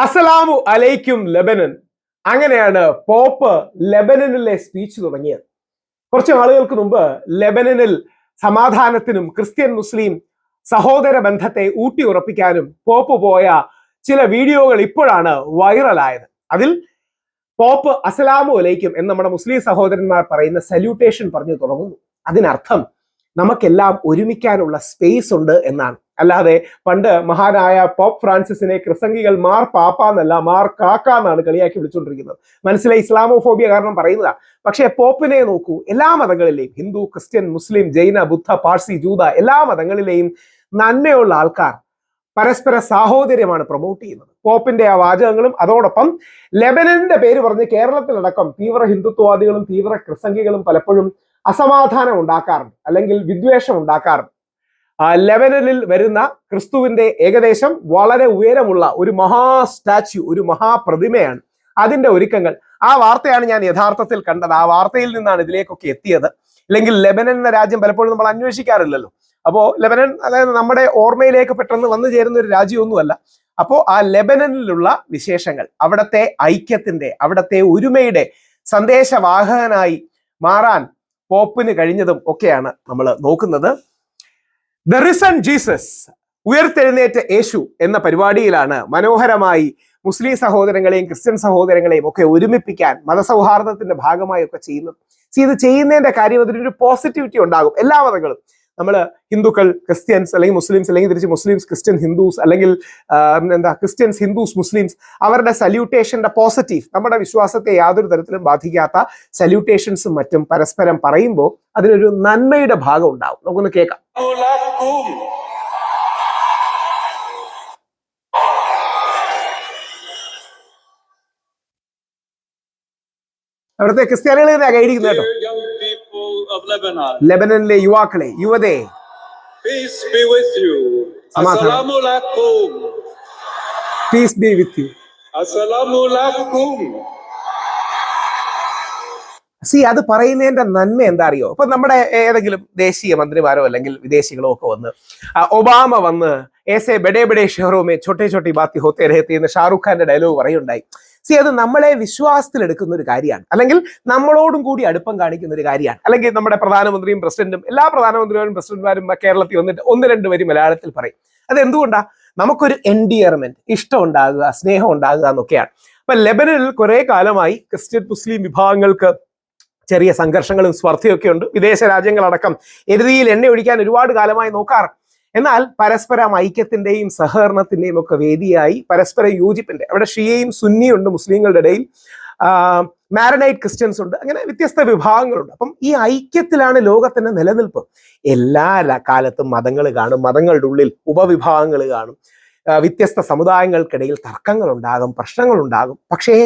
അസ്സലാമു അലൈക്കും ലെബനൻ. അങ്ങനെയാണ് പോപ്പ് ലെബനനിലെ സ്പീച്ച് തുടങ്ങിയത്. കുറച്ച് ആളുകൾക്ക് മുമ്പ് ലെബനനിൽ സമാധാനത്തിനും ക്രിസ്ത്യൻ മുസ്ലിം സഹോദര ബന്ധത്തെ ഊട്ടി ഉറപ്പിക്കാനും പോപ്പ് പോയ ചില വീഡിയോകൾ ഇപ്പോഴാണ് വൈറലായത്. അതിൽ പോപ്പ് അസ്സലാമു അലൈക്കും എന്ന് നമ്മുടെ മുസ്ലിം സഹോദരന്മാർ പറയുന്ന സല്യൂട്ടേഷൻ പറഞ്ഞു തുടങ്ങുന്നു. അതിനർത്ഥം നമുക്കെല്ലാം ഒരുമിക്കാനുള്ള സ്പേസ് ഉണ്ട് എന്നാണ്. അല്ലാതെ പണ്ട് മഹാനായ പോപ്പ് ഫ്രാൻസിസിനെ ക്രിസംഗികൾ മാർ പാപ്പ എന്നല്ല മാർ കാക്ക എന്നാണ് കളിയാക്കി വിളിച്ചുകൊണ്ടിരിക്കുന്നത്. മനസ്സിലെ ഇസ്ലാമോഫോബിയ കാരണം പറയുന്നതാണ്. പക്ഷേ പോപ്പിനെ നോക്കൂ, എല്ലാ മതങ്ങളിലെയും ഹിന്ദു, ക്രിസ്ത്യൻ, മുസ്ലിം, ജൈന, ബുദ്ധ, പാഴ്സി, ജൂത എല്ലാ മതങ്ങളിലെയും നന്മയുള്ള ആൾക്കാർ പരസ്പര സാഹോദര്യമാണ് പ്രൊമോട്ട് ചെയ്യുന്നത്. പോപ്പിന്റെ ആ വാചകങ്ങളും അതോടൊപ്പം ലെബനന്റെ പേര് പറഞ്ഞ് കേരളത്തിലടക്കം തീവ്ര ഹിന്ദുത്വവാദികളും തീവ്ര ക്രിസംഗികളും പലപ്പോഴും അസമാധാനം ഉണ്ടാക്കാറുണ്ട്, അല്ലെങ്കിൽ വിദ്വേഷം ഉണ്ടാക്കാറുണ്ട്. ലെബനനിൽ വരുന്ന ക്രിസ്തുവിന്റെ ഏകദേശം വളരെ ഉയരമുള്ള ഒരു മഹാ സ്റ്റാച്യു, ഒരു മഹാപ്രതിമയാണ്. അതിന്റെ ഒരുക്കങ്ങൾ, ആ വാർത്തയാണ് ഞാൻ യഥാർത്ഥത്തിൽ കണ്ടത്. ആ വാർത്തയിൽ നിന്നാണ് ഇതിലേക്കൊക്കെ എത്തിയത്. അല്ലെങ്കിൽ ലെബനൻ എന്ന രാജ്യം പലപ്പോഴും നമ്മൾ അന്വേഷിക്കാറില്ലല്ലോ. അപ്പോൾ ലെബനൻ അതായത് നമ്മുടെ ഓർമ്മയിലേക്ക് പെട്ടെന്ന് വന്നു ചേരുന്ന ഒരു രാജ്യമൊന്നുമല്ല. അപ്പോൾ ആ ലെബനനിലുള്ള വിശേഷങ്ങൾ, അവിടത്തെ ഐക്യത്തിന്റെ, അവിടത്തെ ഒരുമയുടെ സന്ദേശവാഹകനായി മാറാൻ പോപ്പിന് കഴിഞ്ഞതും ഒക്കെയാണ് നമ്മൾ നോക്കുന്നത്. ദ റിസൺ ജീസസ്, ഉയർത്തെഴുന്നേറ്റ യേശു എന്ന പരിപാടിയിലാണ് മനോഹരമായി മുസ്ലിം സഹോദരങ്ങളെയും ക്രിസ്ത്യൻ സഹോദരങ്ങളെയും ഒക്കെ ഒരുമിപ്പിക്കാൻ മതസൗഹാർദ്ദത്തിന്റെ ഭാഗമായി ഒക്കെ ചെയ്യുന്നത്. ഇത് ചെയ്യുന്നതിന്റെ കാര്യം അതിനൊരു പോസിറ്റിവിറ്റി ഉണ്ടാകും. എല്ലാ മതങ്ങളും, നമ്മൾ ഹിന്ദുക്കൾ ക്രിസ്ത്യൻസ്, അല്ലെങ്കിൽ മുസ്ലിംസ്, അല്ലെങ്കിൽ തിരിച്ച് മുസ്ലിംസ് ക്രിസ്ത്യൻ ഹിന്ദുസ്, അല്ലെങ്കിൽ ക്രിസ്ത്യൻസ് ഹിന്ദുസ് മുസ്ലിംസ്, അവരുടെ സല്യൂട്ടേഷന്റെ പോസിറ്റീവ്, നമ്മുടെ വിശ്വാസത്തെ യാതൊരു തരത്തിലും ബാധിക്കാത്ത സല്യൂട്ടേഷൻസും മറ്റും പരസ്പരം പറയുമ്പോൾ അതിനൊരു നന്മയുടെ ഭാഗം ഉണ്ടാവും. നമുക്കൊന്ന് കേൾക്കാം. അവിടുത്തെ ക്രിസ്ത്യാനികളെ ഗൈഡിക്കുന്നു കേട്ടോ. ലെബനനിലെ യുവാക്കളെ, യുവതയെ, പീസ് ബി വിത്ത് യു. അത് പറയുന്നതിന്റെ നന്മ എന്താ അറിയോ? ഇപ്പൊ നമ്മുടെ ഏതെങ്കിലും ദേശീയ മന്ത്രിമാരോ അല്ലെങ്കിൽ വിദേശികളോ ഒക്കെ വന്ന്, ഒബാമ വന്ന് ഏസെ ബഡേ ബഡേ ഷെഹറോ മേ ഛോട്ടെ ഛോട്ടി ബാത്തി ഹോത്തെ രഹത്തി എന്ന് ഷാറുഖ് ഖാന്റെ ഡയലോഗ് പറയുണ്ടായി. അത് നമ്മളെ വിശ്വാസത്തിൽ എടുക്കുന്ന ഒരു കാര്യമാണ്, അല്ലെങ്കിൽ നമ്മളോടും കൂടി അടുപ്പം കാണിക്കുന്ന ഒരു കാര്യമാണ്. അല്ലെങ്കിൽ നമ്മുടെ പ്രധാനമന്ത്രിയും പ്രസിഡന്റും, എല്ലാ പ്രധാനമന്ത്രിമാരും പ്രസിഡന്റുമാരും കേരളത്തിൽ വന്നിട്ട് ഒന്ന് രണ്ട് വരി മലയാളത്തിൽ പറയും. അതെന്തുകൊണ്ടാ? നമുക്കൊരു എൻഡിയർമെന്റ്, ഇഷ്ടം ഉണ്ടാകുക, സ്നേഹം ഉണ്ടാകുക എന്നൊക്കെയാണ്. അപ്പൊ ലെബനനിൽ കുറെ കാലമായി ക്രിസ്ത്യൻ മുസ്ലിം വിഭാഗങ്ങൾക്ക് ചെറിയ സംഘർഷങ്ങളും സ്പർദ്ധയൊക്കെ ഉണ്ട്. വിദേശ രാജ്യങ്ങളടക്കം എരുതിയിൽ എണ്ണ ഒഴിക്കാൻ ഒരുപാട് കാലമായി നോക്കാറ്. എന്നാൽ പരസ്പരം ഐക്യത്തിന്റെയും സഹകരണത്തിന്റെയും ഒക്കെ വേദിയായി പരസ്പര യോജിപ്പിന്റെ, അവിടെ ഷിയയും സുന്നിയും ഉണ്ട് മുസ്ലിങ്ങളുടെ ഇടയിൽ, മാരനൈറ്റ് ക്രിസ്ത്യൻസ് ഉണ്ട്, അങ്ങനെ വ്യത്യസ്ത വിഭാഗങ്ങളുണ്ട്. അപ്പം ഈ ഐക്യത്തിലാണ് ലോകത്തിന്റെ നിലനിൽപ്പ്. എല്ലാ കാലത്തും മതങ്ങൾ കാണും, മതങ്ങളുടെ ഉള്ളിൽ ഉപവിഭാഗങ്ങൾ കാണും, വ്യത്യസ്ത സമുദായങ്ങൾക്കിടയിൽ തർക്കങ്ങൾ ഉണ്ടാകും, പ്രശ്നങ്ങൾ ഉണ്ടാകും. പക്ഷേ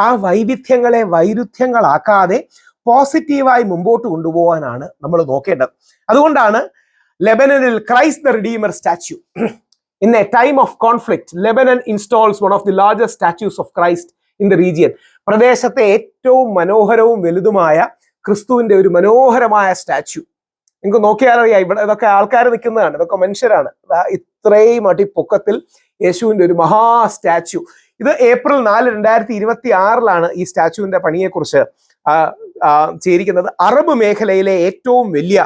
ആ വൈവിധ്യങ്ങളെ വൈരുദ്ധ്യങ്ങളാക്കാതെ പോസിറ്റീവായി മുമ്പോട്ട് കൊണ്ടുപോകാനാണ് നമ്മൾ നോക്കേണ്ടത്. അതുകൊണ്ടാണ് ലെബനനിൽ Christ the Redeemer statue. In a time of conflict, Lebanon installs one of the largest statues of Christ in the region. പ്രദേശത്തെ ഏറ്റവും മനോഹരവും വലുതുമായ ക്രിസ്തുവിന്റെ ഒരു മനോഹരമായ സ്റ്റാച്യു. നിങ്ങൾക്ക് നോക്കിയാലറിയാം, ഇവിടെ ഇതൊക്കെ ആൾക്കാർ നിൽക്കുന്നതാണ്, ഇതൊക്കെ മനുഷ്യരാണ്. ഇത്രയും അടിപ്പൊക്കത്തിൽ യേശുവിന്റെ ഒരു മഹാ സ്റ്റാച്യു. ഇത് April 4, 2026 ഈ സ്റ്റാച്യുവിന്റെ പണിയെക്കുറിച്ച് ചേരിക്കുന്നത്. അറബ് മേഖലയിലെ ഏറ്റവും വലിയ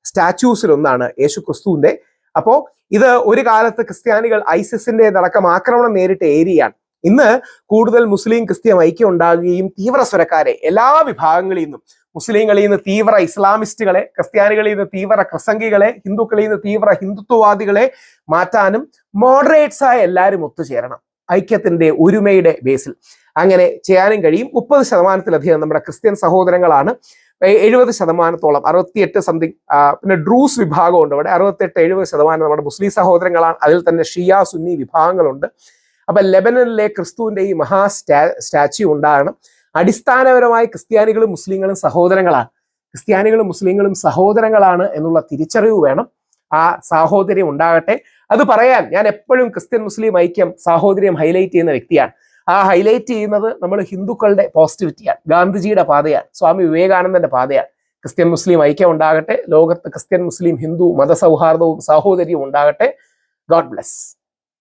സ്റ്റാച്യൂസിൽ ഒന്നാണ് യേശു ക്രിസ്തുവിന്റെ. അപ്പോ ഇത് ഒരു കാലത്ത് ക്രിസ്ത്യാനികൾ ഐസിസിന്റെ അടക്കം ആക്രമണം നേരിട്ട ഏരിയയാണ്. ഇന്ന് കൂടുതൽ മുസ്ലിം ക്രിസ്ത്യൻ ഐക്യം ഉണ്ടാകുകയും തീവ്ര സ്വരക്കാരെ എല്ലാ വിഭാഗങ്ങളിൽ നിന്നും, മുസ്ലിങ്ങളിൽ നിന്ന് തീവ്ര ഇസ്ലാമിസ്റ്റുകളെ, ക്രിസ്ത്യാനികളിൽ നിന്ന് തീവ്ര ക്രിസംഗികളെ, ഹിന്ദുക്കളിൽ നിന്ന് തീവ്ര ഹിന്ദുത്വവാദികളെ മാറ്റാനും മോഡറേറ്റ്സ് ആയ എല്ലാവരും ഒത്തുചേരണം ഐക്യത്തിന്റെ ഒരുമയുടെ ബേസിൽ. അങ്ങനെ ചെയ്യാനും കഴിയും. 30%-ലധികം നമ്മുടെ ക്രിസ്ത്യൻ സഹോദരങ്ങളാണ്. 70%, 68 സംതിങ്, പിന്നെ ഡ്രൂസ് വിഭാഗമുണ്ട് അവിടെ. 68-70% നമ്മുടെ മുസ്ലിം സഹോദരങ്ങളാണ്. അതിൽ തന്നെ ഷിയ സുന്നി വിഭാഗങ്ങളുണ്ട്. അപ്പൊ ലെബനനിലെ ക്രിസ്തുവിന്റെ ഈ മഹാ സ്റ്റാച്യു ഉണ്ടാകണം. അടിസ്ഥാനപരമായി ക്രിസ്ത്യാനികളും മുസ്ലിങ്ങളും സഹോദരങ്ങളാണ്. ക്രിസ്ത്യാനികളും മുസ്ലിങ്ങളും സഹോദരങ്ങളാണ് എന്നുള്ള തിരിച്ചറിവ് വേണം. ആ സാഹോദര്യം ഉണ്ടാകട്ടെ. അത് പറയാൻ ഞാൻ എപ്പോഴും ക്രിസ്ത്യൻ മുസ്ലിം ഐക്യം, സാഹോദര്യം ഹൈലൈറ്റ് ചെയ്യുന്ന വ്യക്തിയാണ്. ആ ഹൈലൈറ്റ് ചെയ്യുന്നത് നമ്മൾ ഹിന്ദുക്കളുടെ പോസിറ്റിവിറ്റിയാണ്, ഗാന്ധിജിയുടെ പാതയാണ്, സ്വാമി വിവേകാനന്ദന്റെ പാതയാണ്. ക്രിസ്ത്യൻ മുസ്ലിം ഐക്യം ഉണ്ടാകട്ടെ. ലോകത്ത് ക്രിസ്ത്യൻ മുസ്ലിം ഹിന്ദു മതസൗഹാർദ്ദവും സാഹോദര്യവും ഉണ്ടാകട്ടെ. God bless.